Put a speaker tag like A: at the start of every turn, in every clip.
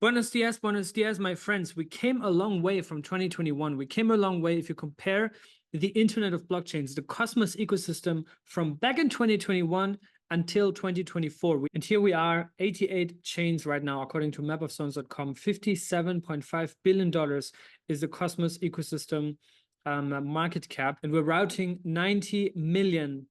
A: Buenos dias, my friends. We came a long way from 2021. We came a long way if you compare the Internet of Blockchains, the Cosmos ecosystem from back in 2021 until 2024. And here we are, 88 chains right now, according to mapofzones.com. $57.5 billion is the Cosmos ecosystem market cap. And we're routing $90 million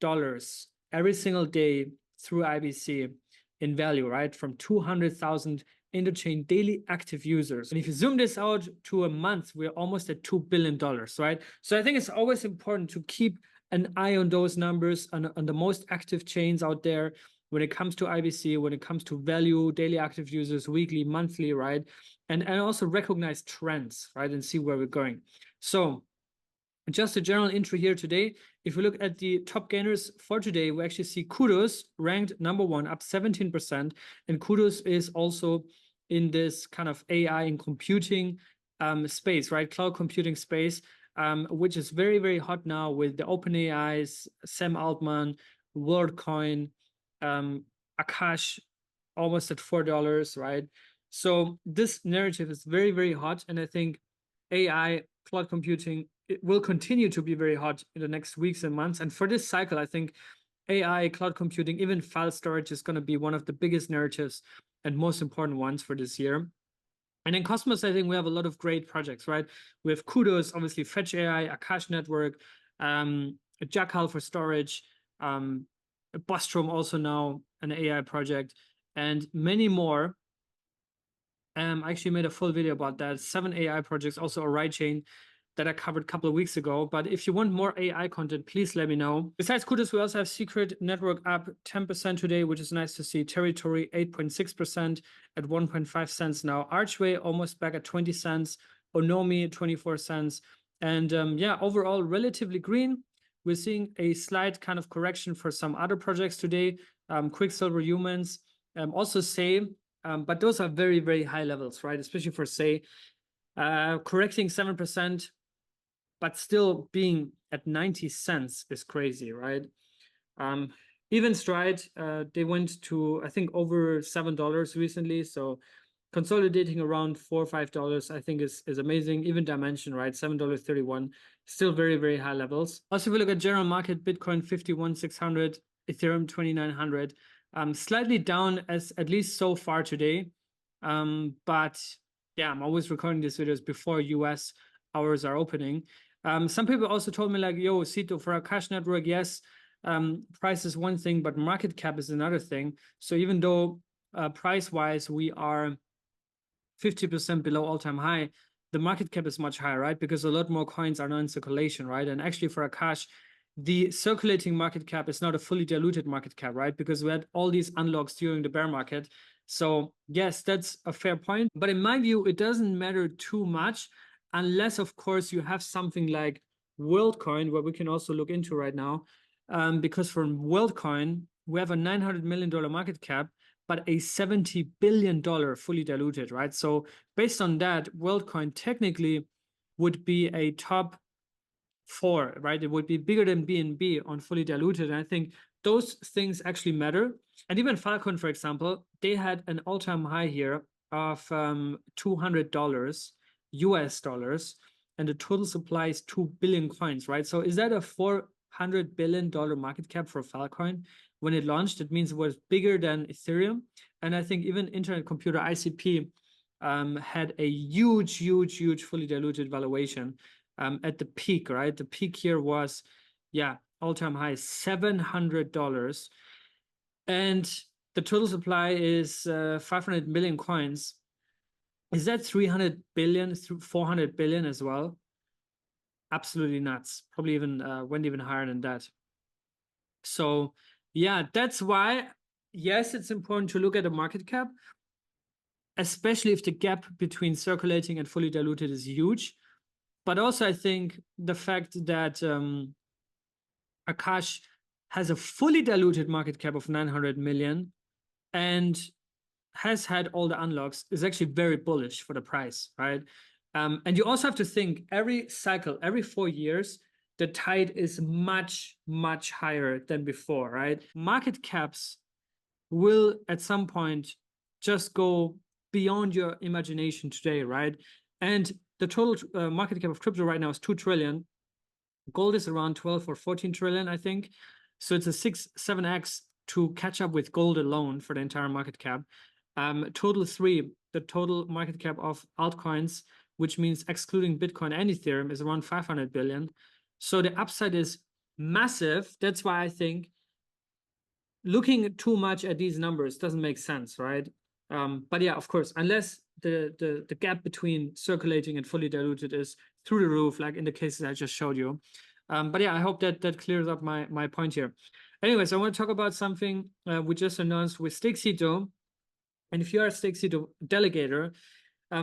A: every single day through IBC in value, right? From 200,000 interchain daily active users. And if you zoom this out to a month, we're almost at $2 billion, right? So I think it's always important to keep an eye on those numbers, on the most active chains out there when it comes to IBC, when it comes to value, daily active users, weekly, monthly, right? And also recognize trends, right? And see where we're going. So just a general intro here today. If we look at the top gainers for today, we actually see Kudos ranked #1, up 17%. And Kudos is also in this kind of AI and computing space, right? Cloud computing space, which is very, very hot now with the OpenAI's, Sam Altman, WorldCoin, Akash, almost at $4, right? So this narrative is very, very hot. And I think AI, cloud computing, it will continue to be very hot in the next weeks and months. And for this cycle, I think AI, cloud computing, even file storage is going to be one of the biggest narratives and most important ones for this year. And in Cosmos, I think we have a lot of great projects, right? We have Kudos, obviously Fetch AI, Akash Network, Jackal for storage, Bostrom also now an AI project, and many more. I actually made a full video about that. 7 AI projects, also a ride chain that I covered a couple of weeks ago. But if you want more AI content, please let me know. Besides Kudos, we also have Secret Network up 10% today, which is nice to see. Territory 8.6% at 1.5 cents now. Archway almost back at 20 cents. Onomi 24 cents. And yeah, overall relatively green. We're seeing a slight kind of correction for some other projects today. Quicksilver Humans, also Sei, but those are very, very high levels, right? Especially for Sei. Correcting 7%. But still being at 90 cents is crazy, right? Even Stride, they went to, I think, over $7 recently. So consolidating around $4 or $5, I think is amazing. Even Dimension, right? $7.31, still very, very high levels. Also, if we look at general market, Bitcoin 51,600, Ethereum 2,900, slightly down as at least so far today. But yeah, I'm always recording these videos before US hours are opening. Some people also told me like, yo, Cito, for Akash Network, yes, price is one thing, but market cap is another thing. So even though price-wise we are 50% below all-time high, the market cap is much higher, right? Because a lot more coins are now in circulation, right? And actually for Akash, the circulating market cap is not a fully diluted market cap, right? Because we had all these unlocks during the bear market. So yes, that's a fair point. But in my view, it doesn't matter too much unless, of course, you have something like WorldCoin, where we can also look into right now. Because from WorldCoin, we have a $900 million market cap, but a $70 billion fully diluted, right? So based on that, WorldCoin technically would be a top 4, right? It would be bigger than BNB on fully diluted. And I think those things actually matter. And even Falcon, for example, they had an all-time high here of $200 US dollars, and the total supply is 2 billion coins, right? So is that a $400 billion market cap for Falcon? When it launched, it means it was bigger than Ethereum. And I think even Internet Computer ICP had a huge fully diluted valuation at the peak, right? The peak here was, yeah, all-time high, $700. And the total supply is 500 million coins. Is that 300 billion, 400 billion as well? Absolutely nuts. Probably even went even higher than that. So yeah, that's why, yes, it's important to look at the market cap, especially if the gap between circulating and fully diluted is huge. But also I think the fact that Akash has a fully diluted market cap of 900 million and has had all the unlocks is actually very bullish for the price, right? And you also have to think every cycle, every 4 years, the tide is much higher than before, right? Market caps will at some point just go beyond your imagination today, right? And the total market cap of crypto right now is 2 trillion. Gold is around 12 or 14 trillion, I think. So it's a 7x to catch up with gold alone for the entire market cap. Total 3, the total market cap of altcoins, which means excluding Bitcoin and Ethereum, is around 500 billion. So the upside is massive. That's why I think looking too much at these numbers doesn't make sense, right? But yeah, of course, unless the gap between circulating and fully diluted is through the roof, like in the cases I just showed you. But yeah, I hope that clears up my point here. Anyways, I want to talk about something we just announced with Stakecito. And if you are a Stakecito delegator,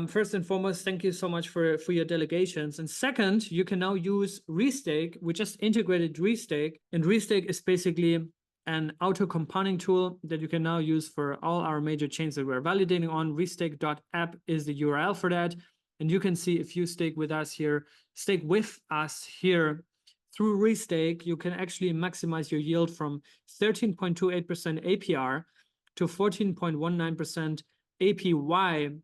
A: first and foremost, thank you so much for your delegations. And second, you can now use Restake. We just integrated Restake, and Restake is basically an auto compounding tool that you can now use for all our major chains that we're validating on. Restake.app is the URL for that. And you can see if you stake with us here through Restake, you can actually maximize your yield from 13.28% APR to 14.19% APY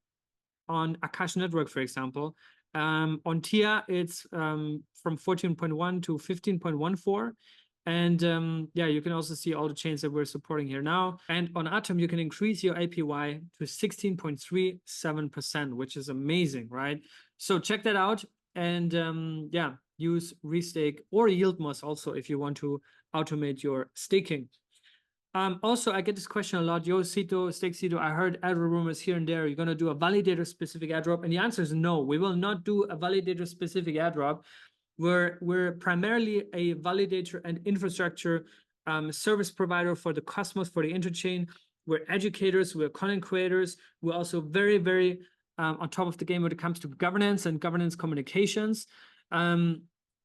A: on Akash network, for example. On TIA, it's from 14.1 to 15.14. And yeah, you can also see all the chains that we're supporting here now. And on Atom, you can increase your APY to 16.37%, which is amazing, right? So check that out. And yeah, use Restake or Yieldmos also if you want to automate your staking. Also, I get this question a lot. Yo, Stakecito, I heard airdrop rumors here and there. You're going to do a validator-specific airdrop? And the answer is no. We will not do a validator-specific airdrop. We're primarily a validator and infrastructure service provider for the Cosmos, for the interchain. We're educators. We're content creators. We're also very, very on top of the game when it comes to governance and governance communications.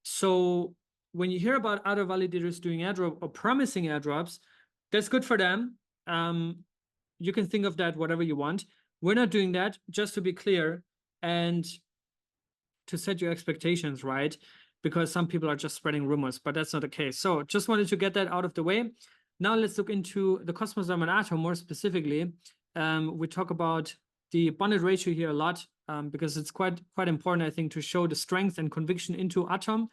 A: So when you hear about other validators doing airdrop or promising airdrops, that's good for them. You can think of that whatever you want. We're not doing that, just to be clear, and to set your expectations right, because some people are just spreading rumors, but that's not the case. So just wanted to get that out of the way. Now let's look into the Cosmos and Atom more specifically. We talk about the bonded ratio here a lot because it's quite important, I think, to show the strength and conviction into Atom.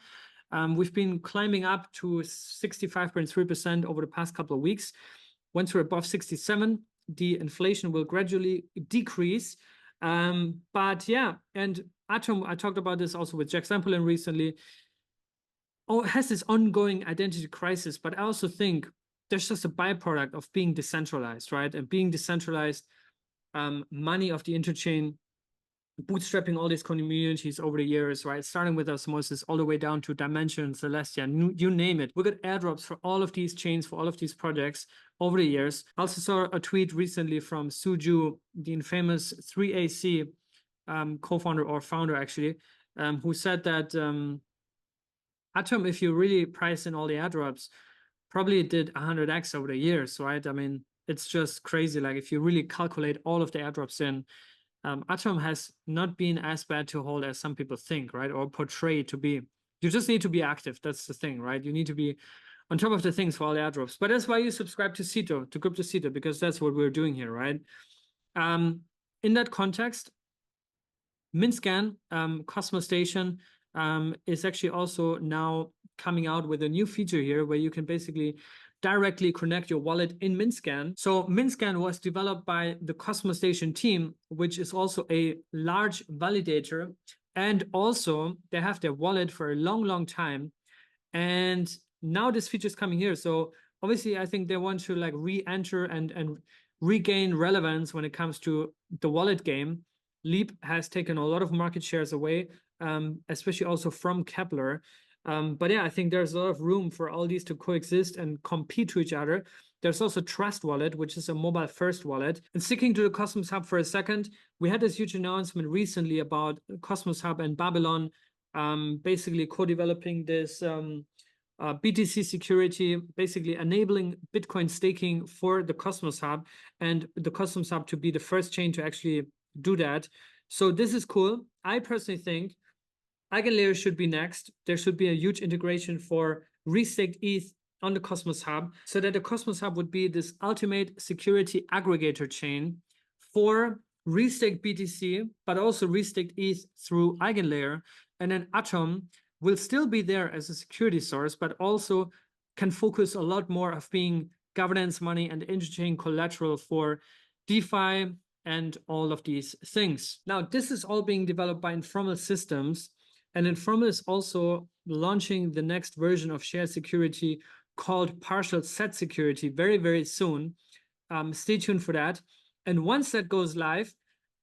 A: We've been climbing up to 65.3% over the past couple of weeks. Once we're above 67, the inflation will gradually decrease. But yeah, and Atom, I talked about this also with Jack Samplin recently, has this ongoing identity crisis, but I also think there's just a byproduct of being decentralized, right? And being decentralized, money of the interchain, bootstrapping all these communities over the years, right? Starting with Osmosis all the way down to Dimension, Celestia, you name it. We got airdrops for all of these chains, for all of these projects over the years. I also saw a tweet recently from Suju, the infamous 3AC co-founder or founder actually, who said that Atom, if you really price in all the airdrops, probably did 100x over the years, right? I mean, it's just crazy. Like if you really calculate all of the airdrops in, Atom has not been as bad to hold as some people think, right? Or portray to be. You just need to be active. That's the thing, right? You need to be on top of the things for all the airdrops. But that's why you subscribe to Cito, to cryptosrus, because that's what we're doing here, right? In that context, Mintscan, Cosmos Station, is actually also now coming out with a new feature here where you can basically directly connect your wallet in Mintscan. So Mintscan was developed by the Cosmos Station team, which is also a large validator. And also they have their wallet for a long, long time. And now this feature is coming here. So obviously I think they want to like re-enter and regain relevance when it comes to the wallet game. Leap has taken a lot of market shares away, especially also from Kepler. But yeah, I think there's a lot of room for all these to coexist and compete to each other. There's also Trust Wallet, which is a mobile first wallet. And sticking to the Cosmos Hub for a second, we had this huge announcement recently about Cosmos Hub and Babylon basically co-developing this BTC security, basically enabling Bitcoin staking for the Cosmos Hub, and the Cosmos Hub to be the first chain to actually do that. So this is cool. I personally think EigenLayer should be next. There should be a huge integration for restaked ETH on the Cosmos Hub, so that the Cosmos Hub would be this ultimate security aggregator chain for Restake BTC, but also restake ETH through Eigenlayer. And then Atom will still be there as a security source, but also can focus a lot more of being governance money and interchain collateral for DeFi and all of these things. Now, this is all being developed by Informal Systems, and Informal is also launching the next version of shared security called partial set security very, very soon. Stay tuned for that. And once that goes live,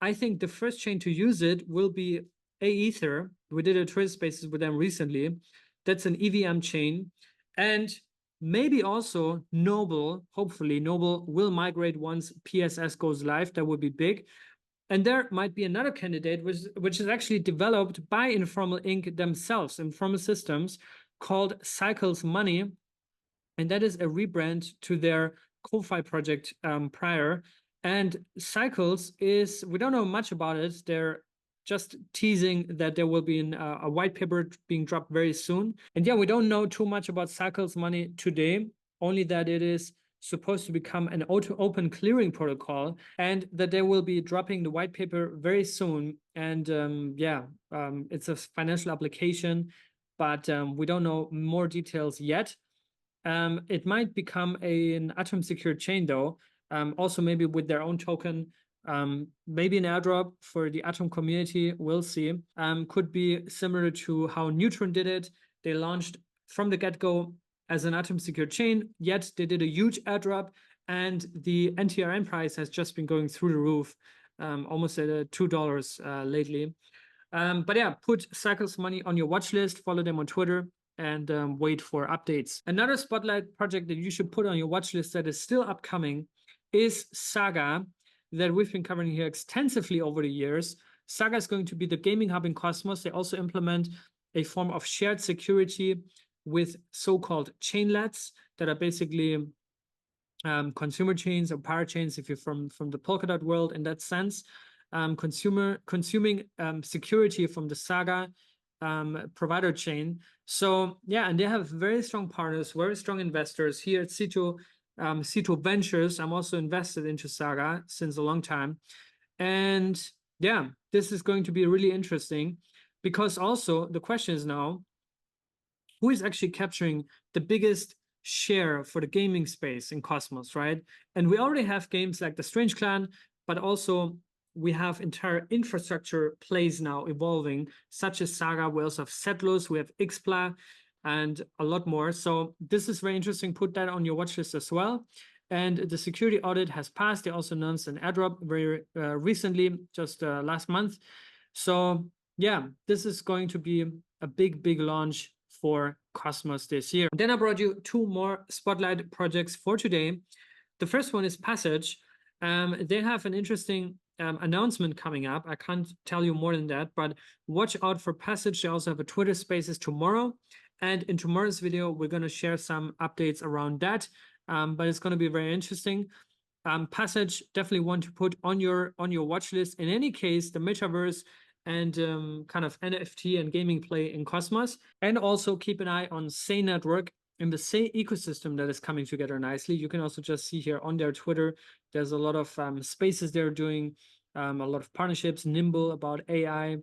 A: I think the first chain to use it will be Aether. We did a Twitter Spaces with them recently. That's an EVM chain. And maybe also Noble, hopefully Noble will migrate once PSS goes live. That would be big. And there might be another candidate which is actually developed by Informal Inc. themselves, Informal Systems, called Cycles Money. And that is a rebrand to their Ko-Fi project prior. And Cycles is, we don't know much about it. They're just teasing that there will be a white paper being dropped very soon. And yeah, we don't know too much about Cycles Money today, only that it is supposed to become an open clearing protocol and that they will be dropping the white paper very soon. And it's a financial application, but we don't know more details yet. It might become an Atom secure chain though, also maybe with their own token, maybe an airdrop for the Atom community, we'll see. Could be similar to how Neutron did it. They launched from the get-go as an Atom secure chain, yet they did a huge airdrop and the NTRN price has just been going through the roof, almost at $2 lately. But yeah, put Cycles Money on your watch list, follow them on Twitter, and wait for updates. Another spotlight project that you should put on your watch list that is still upcoming is Saga, that we've been covering here extensively over the years. Saga is going to be the gaming hub in Cosmos. They also implement a form of shared security with so-called chainlets that are basically consumer chains or power chains, if you're from the Polkadot world in that sense, consuming security from the Saga provider chain. So yeah, and they have very strong partners, very strong investors here at Cito Ventures. I'm also invested into Saga since a long time. And yeah, this is going to be really interesting because also the question is now, who is actually capturing the biggest share for the gaming space in Cosmos, right? And we already have games like the Strange Clan, but also we have entire infrastructure plays now evolving, such as Saga. We also have Settlers, we have Xpla, and a lot more. So this is very interesting. Put that on your watch list as well. And the security audit has passed. They also announced an airdrop very recently, just last month. So yeah, this is going to be a big, big launch for Cosmos this year. Then I brought you two more spotlight projects for today. The first one is Passage. They have an interesting announcement coming up. I can't tell you more than that, but watch out for Passage. They also have a Twitter Spaces tomorrow. And in tomorrow's video, we're going to share some updates around that. But it's going to be very interesting. Passage, definitely want to put on your watch list. In any case, the metaverse and kind of NFT and gaming play in Cosmos. And also keep an eye on Sei Network and the Sei ecosystem that is coming together nicely. You can also just see here on their Twitter, there's a lot of spaces they're doing, a lot of partnerships, Nimble about AI.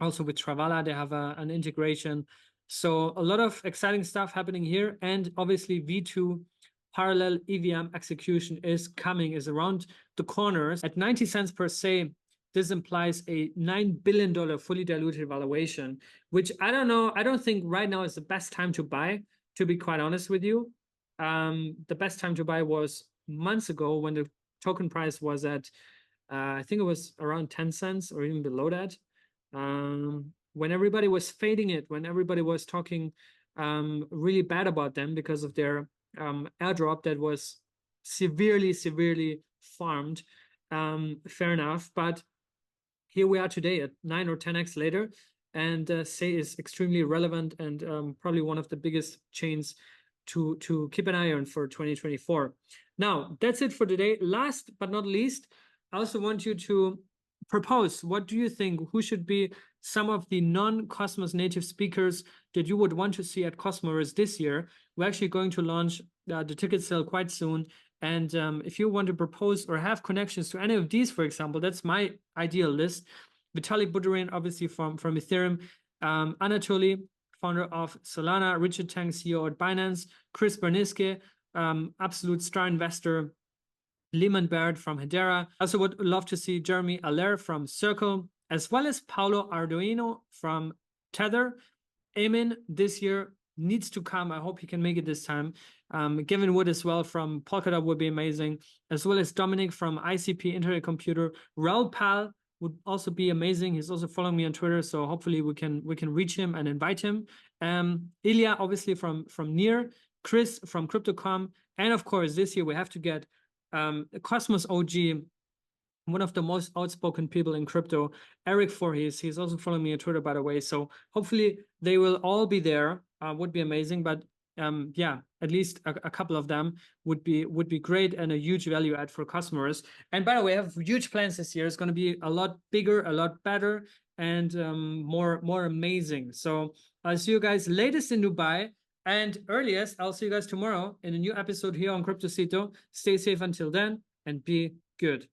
A: Also with Travala, they have an integration. So a lot of exciting stuff happening here. And obviously V2 parallel EVM execution is coming, is around the corners at 90 cents per se. This implies a $9 billion fully diluted valuation, which I don't know. I don't think right now is the best time to buy, to be quite honest with you. The best time to buy was months ago when the token price was at, I think it was around 10 cents or even below that. When everybody was fading it, when everybody was talking really bad about them because of their airdrop that was severely farmed. Fair enough, but here we are today at 9 or 10x later, and Sei is extremely relevant and probably one of the biggest chains to keep an eye on for 2024. Now, that's it for today. Last but not least, I also want you to propose, what do you think, who should be some of the non-Cosmos native speakers that you would want to see at Cosmoverse this year? We're actually going to launch the ticket sale quite soon, And if you want to propose or have connections to any of these, for example, that's my ideal list. Vitalik Buterin, obviously from Ethereum, Anatoly, founder of Solana, Richard Tang, CEO at Binance, Chris Berniske, absolute star investor, Lehman Baird from Hedera. I also would love to see Jeremy Allaire from Circle, as well as Paulo Arduino from Tether. Eamon this year needs to come. I hope he can make it this time. Gavin Wood as well from Polkadot would be amazing, as well as Dominic from ICP Internet Computer. Raul Pal would also be amazing. He's also following me on Twitter, so hopefully we can reach him and invite him. Ilya, obviously from Near, Chris from Crypto.com, and of course this year we have to get Cosmos OG, one of the most outspoken people in crypto, Eric Voorhees. He's also following me on Twitter, by the way. So hopefully they will all be there. Would be amazing. But yeah, at least a couple of them would be great and a huge value add for customers. And by the way, I have huge plans this year. It's going to be a lot bigger, a lot better, and more amazing. So I'll see you guys latest in Dubai. And earliest, I'll see you guys tomorrow in a new episode here on Cryptosrus. Stay safe until then and be good.